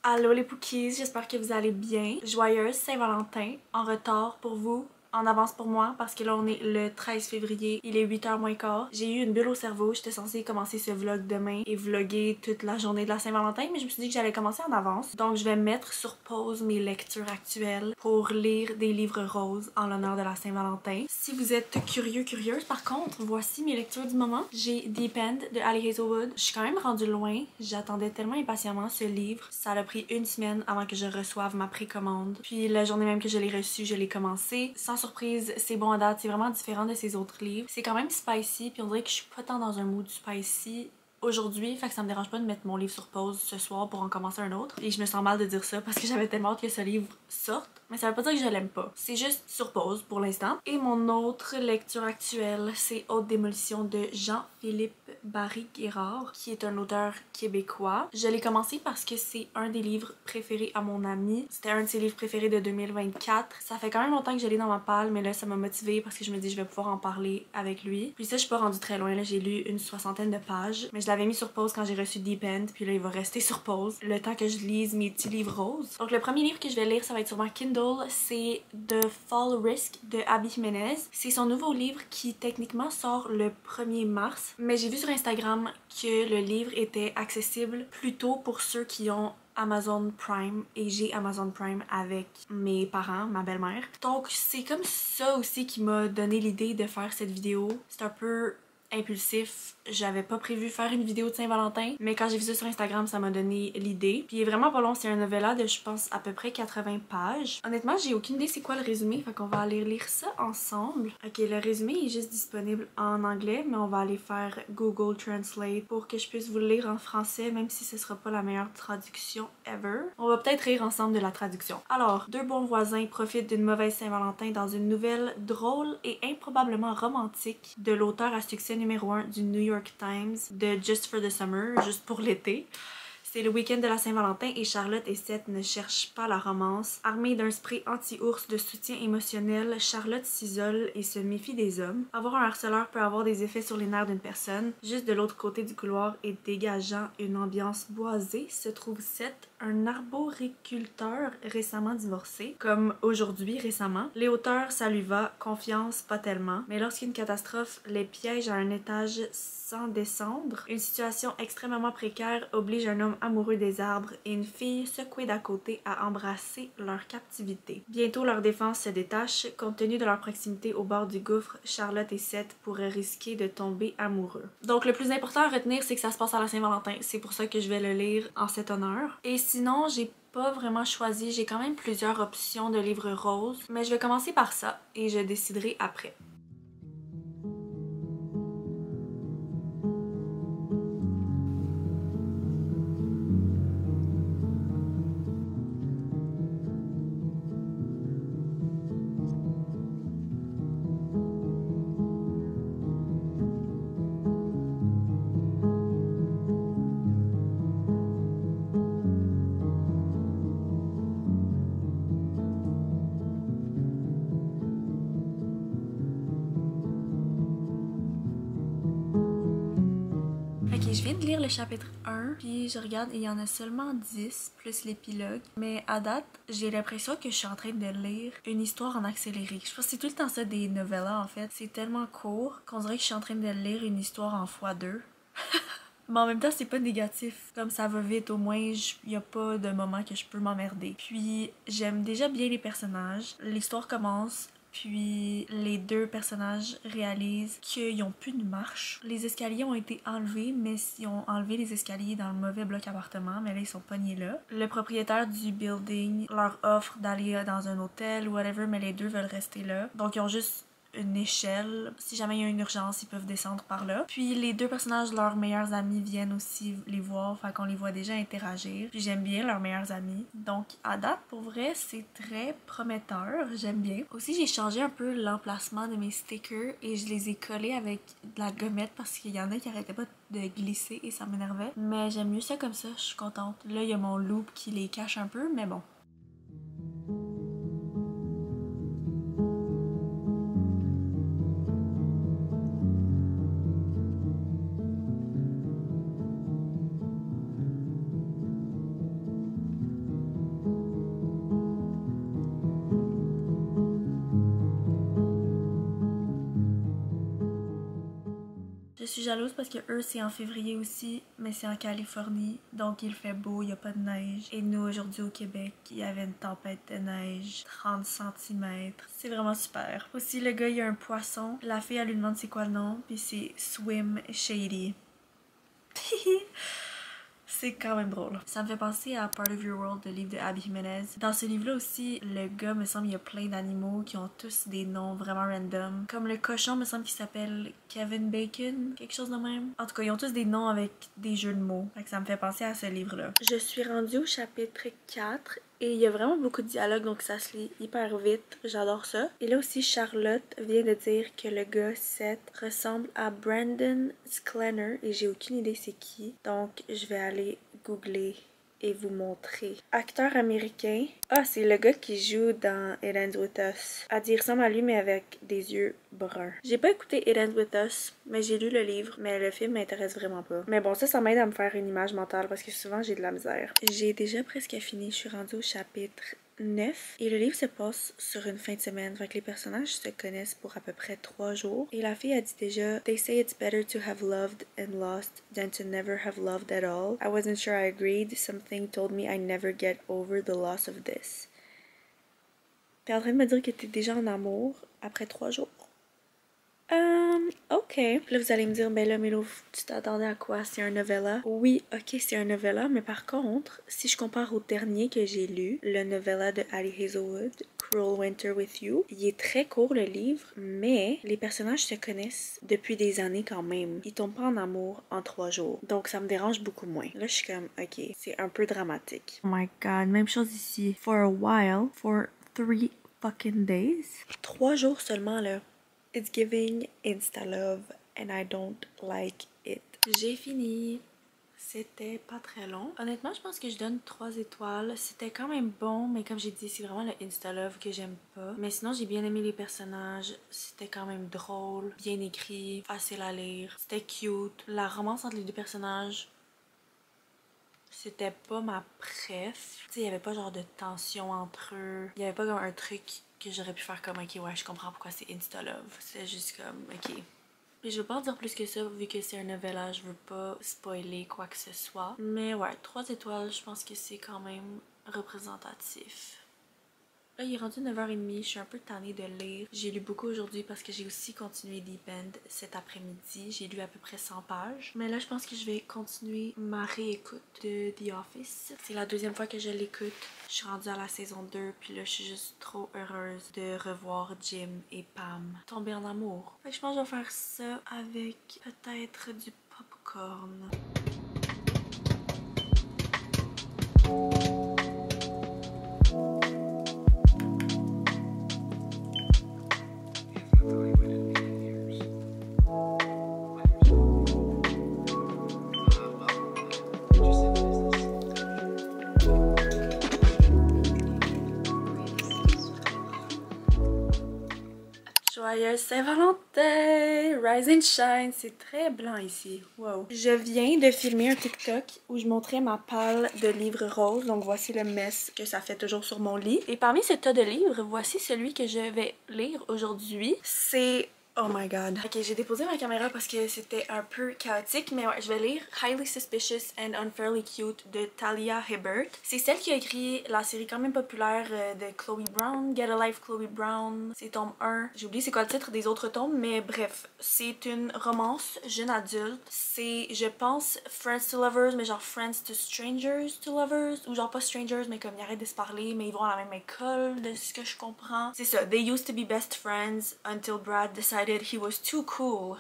Allô les Pookies, j'espère que vous allez bien. Joyeuse Saint-Valentin, en retard pour vous, en avance pour moi parce que là on est le 13 février, il est 8h moins quart. J'ai eu une bulle au cerveau, j'étais censée commencer ce vlog demain et vlogger toute la journée de la Saint-Valentin, mais je me suis dit que j'allais commencer en avance. Donc je vais mettre sur pause mes lectures actuelles pour lire des livres roses en l'honneur de la Saint-Valentin. Si vous êtes curieuse par contre, voici mes lectures du moment. J'ai Deep End de Ali Hazelwood. Je suis quand même rendue loin, j'attendais tellement impatiemment ce livre. Ça a pris une semaine avant que je reçoive ma précommande. Puis la journée même que je l'ai reçu, je l'ai commencé. Sans surprise, c'est bon à date, c'est vraiment différent de ses autres livres. C'est quand même spicy, puis on dirait que je suis pas tant dans un mood spicy aujourd'hui, fait que ça me dérange pas de mettre mon livre sur pause ce soir pour en commencer un autre. Et je me sens mal de dire ça parce que j'avais tellement hâte que ce livre sorte, mais ça veut pas dire que je l'aime pas. C'est juste sur pause pour l'instant. Et mon autre lecture actuelle, c'est Haute démolition de Jean-Philippe Barry-Guérard, qui est un auteur québécois. Je l'ai commencé parce que c'est un des livres préférés à mon ami. C'était un de ses livres préférés de 2024. Ça fait quand même longtemps que je l'ai dans ma palle, mais là ça m'a motivée parce que je me dis je vais pouvoir en parler avec lui. Puis ça, je suis pas rendue très loin, là j'ai lu une 60aine de pages, mais je l'avais mis sur pause quand j'ai reçu Deep End, puis là il va rester sur pause le temps que je lise mes petits livres roses. Donc le premier livre que je vais lire, ça va être sur ma Kindle, c'est The Fall Risk de Abby Jiménez. C'est son nouveau livre qui techniquement sort le 1er mars, mais j'ai vu sur Instagram que le livre était accessible plutôt pour ceux qui ont Amazon Prime, et j'ai Amazon Prime avec mes parents, ma belle-mère. Donc c'est comme ça aussi qui m'a donné l'idée de faire cette vidéo. C'est un peu impulsif. J'avais pas prévu faire une vidéo de Saint-Valentin, mais quand j'ai vu ça sur Instagram, ça m'a donné l'idée. Puis il est vraiment pas long, c'est un novella de, je pense, à peu près 80 pages. Honnêtement, j'ai aucune idée c'est quoi le résumé, fait qu'on va aller lire ça ensemble. Ok, le résumé est juste disponible en anglais, mais on va aller faire Google Translate pour que je puisse vous le lire en français, même si ce sera pas la meilleure traduction ever. On va peut-être rire ensemble de la traduction. Alors, deux bons voisins profitent d'une mauvaise Saint-Valentin dans une nouvelle drôle et improbablement romantique de l'auteur à succès numéro 1 du New York Times de Just for the Summer, juste pour l'été. C'est le week-end de la Saint-Valentin et Charlotte et Seth ne cherchent pas la romance. Armée d'un spray anti-ours de soutien émotionnel, Charlotte s'isole et se méfie des hommes. Avoir un harceleur peut avoir des effets sur les nerfs d'une personne. Juste de l'autre côté du couloir et dégageant une ambiance boisée se trouve Seth, un arboriculteur récemment divorcé, comme aujourd'hui récemment. Les hauteurs, ça lui va, confiance, pas tellement. Mais lorsqu'une catastrophe les piège à un étage sans descendre, une situation extrêmement précaire oblige un homme amoureux des arbres et une fille secouée d'à côté à embrasser leur captivité. Bientôt leur défense se détache, compte tenu de leur proximité au bord du gouffre, Charlotte et Seth pourraient risquer de tomber amoureux. Donc le plus important à retenir, c'est que ça se passe à la Saint-Valentin, c'est pour ça que je vais le lire en cet honneur. Et sinon, j'ai pas vraiment choisi, j'ai quand même plusieurs options de livres roses, mais je vais commencer par ça et je déciderai après. Ok, je viens de lire le chapitre 1, puis je regarde et il y en a seulement 10, plus l'épilogue. Mais à date, j'ai l'impression que je suis en train de lire une histoire en accéléré. Je pense que c'est tout le temps ça des novellas en fait. C'est tellement court qu'on dirait que je suis en train de lire une histoire en x2. Mais en même temps, c'est pas négatif. Comme ça va vite, au moins, il y a pas de moment que je peux m'emmerder. Puis, j'aime déjà bien les personnages. L'histoire commence. Puis les deux personnages réalisent qu'ils n'ont plus de marche. Les escaliers ont été enlevés, mais ils ont enlevé les escaliers dans le mauvais bloc appartement, mais là ils sont pognés là. Le propriétaire du building leur offre d'aller dans un hôtel ou whatever, mais les deux veulent rester là. Donc ils ont juste une échelle. Si jamais il y a une urgence, ils peuvent descendre par là. Puis les deux personnages, leurs meilleurs amis, viennent aussi les voir, fait qu'on les voit déjà interagir. Puis j'aime bien leurs meilleurs amis. Donc à date, pour vrai, c'est très prometteur. J'aime bien. Aussi, j'ai changé un peu l'emplacement de mes stickers et je les ai collés avec de la gommette parce qu'il y en a qui arrêtaient pas de glisser et ça m'énervait. Mais j'aime mieux ça comme ça, je suis contente. Là, il y a mon loop qui les cache un peu, mais bon. suis jalouse parce que eux c'est en février aussi, mais c'est en Californie, donc il fait beau, il n'y a pas de neige. Et nous aujourd'hui au Québec, il y avait une tempête de neige, 30 cm. C'est vraiment super. Aussi le gars il y a un poisson, la fille elle lui demande c'est quoi le nom, puis c'est Swim Shady. C'est quand même drôle. Ça me fait penser à Part of Your World, le livre de Abby Jimenez. Dans ce livre-là aussi, le gars, me semble, il y a plein d'animaux qui ont tous des noms vraiment random. Comme le cochon, me semble qu'il s'appelle Kevin Bacon, quelque chose de même. En tout cas, ils ont tous des noms avec des jeux de mots. Fait que ça me fait penser à ce livre-là. Je suis rendue au chapitre 4 et il y a vraiment beaucoup de dialogues, donc ça se lit hyper vite. J'adore ça. Et là aussi, Charlotte vient de dire que le gars, Seth, ressemble à Brandon Sklenar et j'ai aucune idée c'est qui. Donc, je vais aller googler et vous montrer. Acteur américain. Ah, c'est le gars qui joue dans It Ends With Us. Il ressemble à lui, mais avec des yeux bruns. J'ai pas écouté It Ends With Us, mais j'ai lu le livre, mais le film m'intéresse vraiment pas. Mais bon, ça m'aide à me faire une image mentale parce que souvent j'ai de la misère. J'ai déjà presque fini. Je suis rendue au chapitre 9 et le livre se passe sur une fin de semaine. Fait que les personnages se connaissent pour à peu près 3 jours. Et la fille a dit déjà They say it's better to have loved and lost than to never have loved at all. I wasn't sure I agreed. Something told me I never get over the loss of this. T'es en train de me dire que t'es déjà en amour après 3 jours? Ok. Là, vous allez me dire, ben là, Mélo, tu t'attendais à quoi? C'est un novella? Oui, ok, c'est un novella, mais par contre, si je compare au dernier que j'ai lu, le novella de Ali Hazelwood, Cruel Winter with You, il est très court le livre, mais les personnages se connaissent depuis des années quand même. Ils tombent pas en amour en 3 jours. Donc, ça me dérange beaucoup moins. Là, je suis comme, ok, c'est un peu dramatique. Oh my god, même chose ici. For a while, for 3 fucking days. 3 jours seulement, là. It's giving insta love and I don't like it. J'ai fini. C'était pas très long. Honnêtement, je pense que je donne 3 étoiles. C'était quand même bon, mais comme j'ai dit, c'est vraiment le insta love que j'aime pas. Mais sinon, j'ai bien aimé les personnages. C'était quand même drôle, bien écrit, facile à lire. C'était cute. La romance entre les deux personnages, c'était pas ma préf. Tu sais, il y avait pas genre de tension entre eux. Il y avait pas comme un truc que j'aurais pu faire comme ok, ouais, je comprends pourquoi c'est insta love. C'est juste comme ok. Mais je veux pas en dire plus que ça vu que c'est un novella, je veux pas spoiler quoi que ce soit. Mais ouais, 3 étoiles, je pense que c'est quand même représentatif. Là, il est rendu 9h30, je suis un peu tannée de lire. J'ai lu beaucoup aujourd'hui parce que j'ai aussi continué Deep End cet après-midi. J'ai lu à peu près 100 pages. Mais là, je pense que je vais continuer ma réécoute de The Office. C'est la 2e fois que je l'écoute. Je suis rendue à la saison 2, puis là, je suis juste trop heureuse de revoir Jim et Pam tomber en amour. Fait que je pense que je vais faire ça avec peut-être du popcorn. Joyeuse Saint-Valentin! Rise and shine! C'est très blanc ici. Wow! Je viens de filmer un TikTok où je montrais ma palle de livres roses. Donc voici le mess que ça fait toujours sur mon lit. Et parmi ce tas de livres, voici celui que je vais lire aujourd'hui. C'est... Oh my god. Ok, j'ai déposé ma caméra parce que c'était un peu chaotique, mais ouais, je vais lire Highly Suspicious and Unfairly Cute de Talia Hibbert. C'est celle qui a écrit la série quand même populaire de Chloe Brown, Get a Life Chloe Brown. C'est tome 1. J'ai oublié c'est quoi le titre des autres tomes, mais bref, c'est une romance jeune adulte. C'est, je pense, Friends to Lovers, mais genre Friends to Strangers to Lovers, ou genre pas Strangers, mais comme ils arrêtent de se parler, mais ils vont à la même école, de ce que je comprends. C'est ça, they used to be best friends until Brad decided he was too cool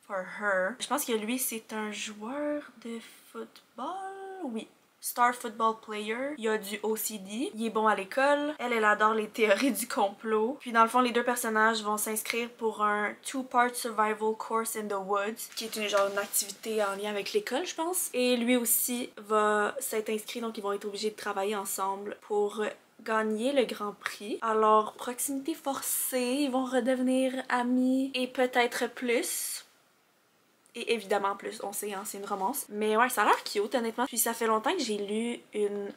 for her. Je pense que lui, c'est un joueur de football. Oui. Star football player. Il a du OCD. Il est bon à l'école. Elle adore les théories du complot. Puis dans le fond, les 2 personnages vont s'inscrire pour un 2-part survival course in the woods, qui est une activité en lien avec l'école, je pense. Et lui aussi va s'être inscrit, donc ils vont être obligés de travailler ensemble pour gagner le Grand Prix. Alors, proximité forcée, ils vont redevenir amis et peut-être plus. Et évidemment plus, on sait, hein, c'est une romance. Mais ouais, ça a l'air cute, honnêtement. Puis ça fait longtemps que j'ai lu une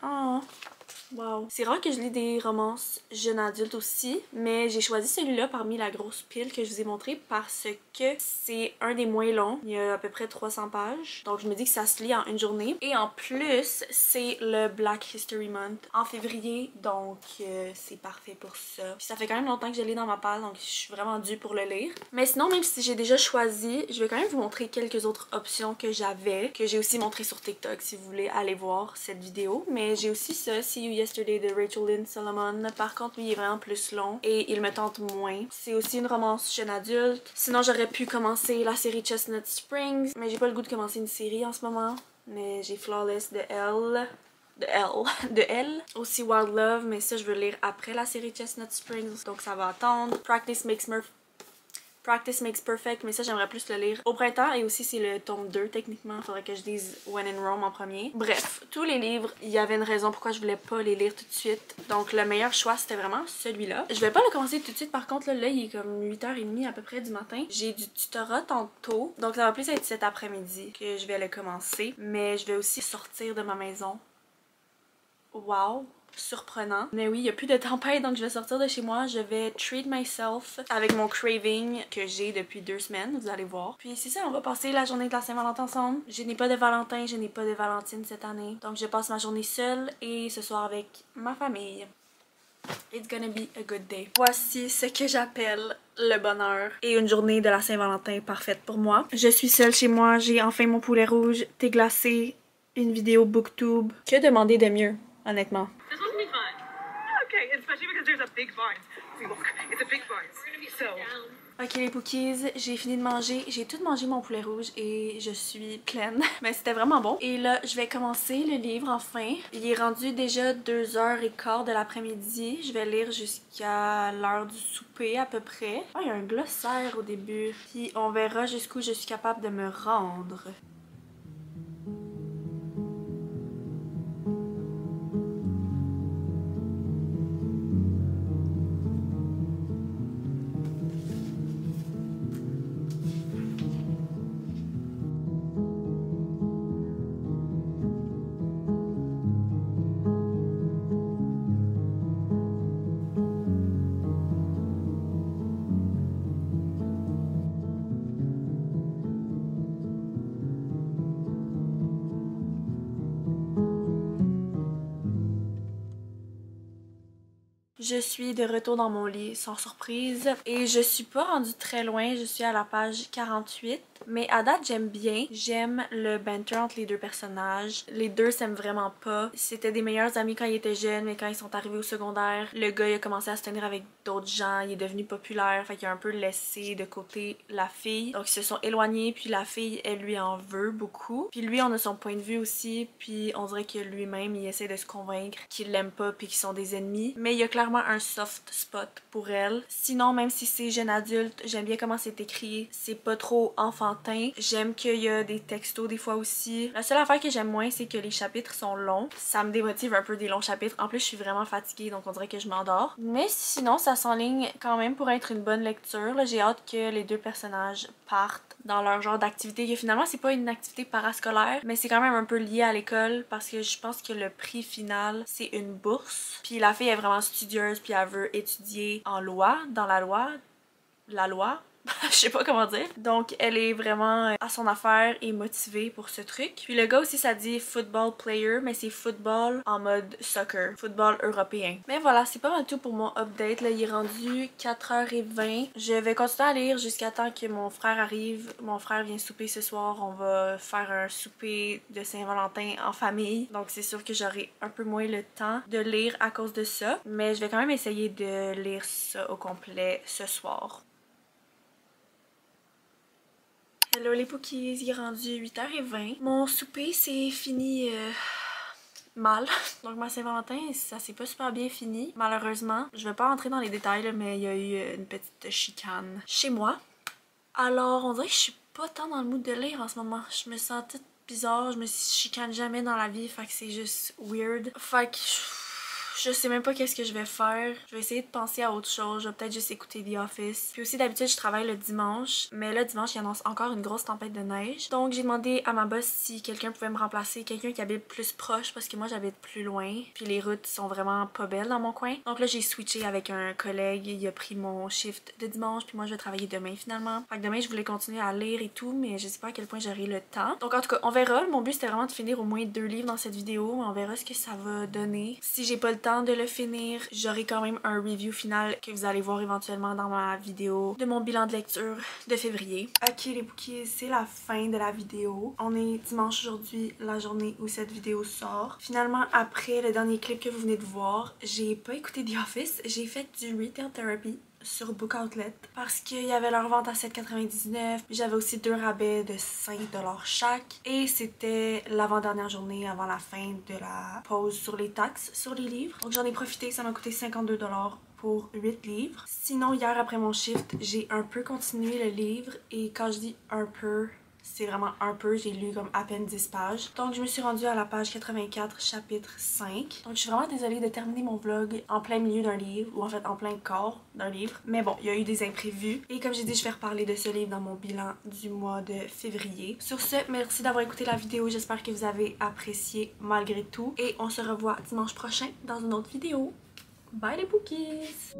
Wow. C'est rare que je lis des romances jeunes adultes aussi, mais j'ai choisi celui-là parmi la grosse pile que je vous ai montré parce que c'est un des moins longs. Il y a à peu près 300 pages. Donc je me dis que ça se lit en une journée. Et en plus, c'est le Black History Month en février, donc c'est parfait pour ça. Puis ça fait quand même longtemps que je lis dans ma palle, donc je suis vraiment due pour le lire. Mais sinon, même si j'ai déjà choisi, je vais quand même vous montrer quelques autres options que j'avais, que j'ai aussi montré sur TikTok si vous voulez aller voir cette vidéo. Mais j'ai aussi ça, See You Yesterday de Rachel Lynn Solomon. Par contre, lui, il est vraiment plus long et il me tente moins. C'est aussi une romance jeune adulte. Sinon, j'aurais pu commencer la série Chestnut Springs, mais j'ai pas le goût de commencer une série en ce moment. Mais j'ai Flawless de Elle. De Elle. Aussi Wild Love, mais ça, je veux lire après la série Chestnut Springs, donc ça va attendre. Practice Makes Perfect, mais ça j'aimerais plus le lire au printemps et aussi c'est le tome 2 techniquement, faudrait que je lise When in Rome en premier. Bref, tous les livres, il y avait une raison pourquoi je voulais pas les lire tout de suite, donc le meilleur choix c'était vraiment celui-là. Je vais pas le commencer tout de suite, par contre là il est comme 8h30 à peu près du matin. J'ai du tutorat tantôt, donc ça va plus être cet après-midi que je vais le commencer, mais je vais aussi sortir de ma maison. Wow! Surprenant. Mais oui, il n'y a plus de tempête, donc je vais sortir de chez moi. Je vais treat myself avec mon craving que j'ai depuis 2 semaines, vous allez voir. Puis c'est ça, on va passer la journée de la Saint-Valentin ensemble. Je n'ai pas de Valentin, je n'ai pas de Valentine cette année. Donc je passe ma journée seule et ce soir avec ma famille. It's gonna be a good day. Voici ce que j'appelle le bonheur et une journée de la Saint-Valentin parfaite pour moi. Je suis seule chez moi, j'ai enfin mon poulet rouge, thé glacé, une vidéo booktube. Que demander de mieux, honnêtement? This one's gonna be fun. Okay, especially because there's a big barn. Look, it's a big barn. We're gonna be so down. Ok les Pookies, j'ai fini de manger, j'ai tout mangé mon poulet rouge et je suis pleine. Mais c'était vraiment bon. Et là, je vais commencer le livre enfin. Il est rendu déjà 2h15 de l'après-midi. Je vais lire jusqu'à l'heure du souper à peu près. Ah, il y a un glossaire au début. Puis on verra jusqu'où je suis capable de me rendre. Je suis de retour dans mon lit sans surprise et je suis pas rendue très loin, je suis à la page 48. Mais à date, j'aime bien. J'aime le banter entre les deux personnages. Les deux s'aiment vraiment pas. C'était des meilleurs amis quand ils étaient jeunes, mais quand ils sont arrivés au secondaire, le gars il a commencé à se tenir avec d'autres gens, il est devenu populaire, fait qu'il a un peu laissé de côté la fille. Donc ils se sont éloignés, puis la fille, elle lui en veut beaucoup. Puis lui, on a son point de vue aussi, puis on dirait que lui-même, il essaie de se convaincre qu'il l'aime pas puis qu'ils sont des ennemis. Mais il y a clairement un soft spot pour elle. Sinon, même si c'est jeune adulte, j'aime bien comment c'est écrit. C'est pas trop enfantin. J'aime qu'il y a des textos des fois aussi. La seule affaire que j'aime moins, c'est que les chapitres sont longs. Ça me démotive un peu des longs chapitres. En plus, je suis vraiment fatiguée, donc on dirait que je m'endors. Mais sinon, ça s'enligne quand même pour être une bonne lecture. J'ai hâte que les deux personnages partent dans leur genre d'activité. Que finalement, c'est pas une activité parascolaire, mais c'est quand même un peu lié à l'école parce que je pense que le prix final, c'est une bourse. Puis la fille est vraiment studieuse, puis elle veut étudier en loi, dans la loi. La loi. Je sais pas comment dire. Donc elle est vraiment à son affaire et motivée pour ce truc. Puis le gars aussi ça dit football player, mais c'est football en mode soccer, football européen. Mais voilà, c'est pas mal tout pour mon update. Là, il est rendu 4h20. Je vais continuer à lire jusqu'à temps que mon frère arrive. Mon frère vient souper ce soir. On va faire un souper de Saint-Valentin en famille. Donc c'est sûr que j'aurai un peu moins le temps de lire à cause de ça. Mais je vais quand même essayer de lire ça au complet ce soir. Hello les Pookies, il est rendu 8h20. Mon souper c'est fini mal. Donc ma Saint-Valentin, ça s'est pas super bien fini, malheureusement. Je vais pas rentrer dans les détails là, mais il y a eu une petite chicane chez moi. Alors on dirait que je suis pas tant dans le mood de lire en ce moment. Je me sens toute bizarre, je me chicane jamais dans la vie, fait que c'est juste weird. Fait que je sais même pas qu'est-ce que je vais faire. Je vais essayer de penser à autre chose. Je vais peut-être juste écouter The Office. Puis aussi d'habitude je travaille le dimanche, mais là dimanche il annonce encore une grosse tempête de neige. Donc j'ai demandé à ma boss si quelqu'un pouvait me remplacer, quelqu'un qui habite plus proche parce que moi j'habite plus loin. Puis les routes sont vraiment pas belles dans mon coin. Donc là j'ai switché avec un collègue, il a pris mon shift de dimanche puis moi je vais travailler demain finalement. Fait que demain je voulais continuer à lire et tout, mais je sais pas à quel point j'aurai le temps. Donc en tout cas on verra. Mon but c'était vraiment de finir au moins 2 livres dans cette vidéo, mais on verra ce que ça va donner. Si j'ai pas le temps de le finir, j'aurai quand même un review final que vous allez voir éventuellement dans ma vidéo de mon bilan de lecture de février. Ok les bouquets, c'est la fin de la vidéo. On est dimanche aujourd'hui, la journée où cette vidéo sort. Finalement après le dernier clip que vous venez de voir, j'ai pas écouté The Office, j'ai fait du retail therapy sur Book Outlet parce qu'il y avait leur vente à 7,99$. J'avais aussi 2 rabais de 5$ chaque et c'était l'avant-dernière journée avant la fin de la pause sur les taxes sur les livres. Donc j'en ai profité, ça m'a coûté 52$ pour 8 livres. Sinon hier après mon shift, j'ai un peu continué le livre et quand je dis un peu, c'est vraiment un peu, j'ai lu comme à peine 10 pages. Donc je me suis rendue à la page 84, chapitre 5. Donc je suis vraiment désolée de terminer mon vlog en plein milieu d'un livre, ou en fait en plein corps d'un livre. Mais bon, il y a eu des imprévus. Et comme j'ai dit, je vais reparler de ce livre dans mon bilan du mois de février. Sur ce, merci d'avoir écouté la vidéo. J'espère que vous avez apprécié malgré tout. Et on se revoit dimanche prochain dans une autre vidéo. Bye les bookies!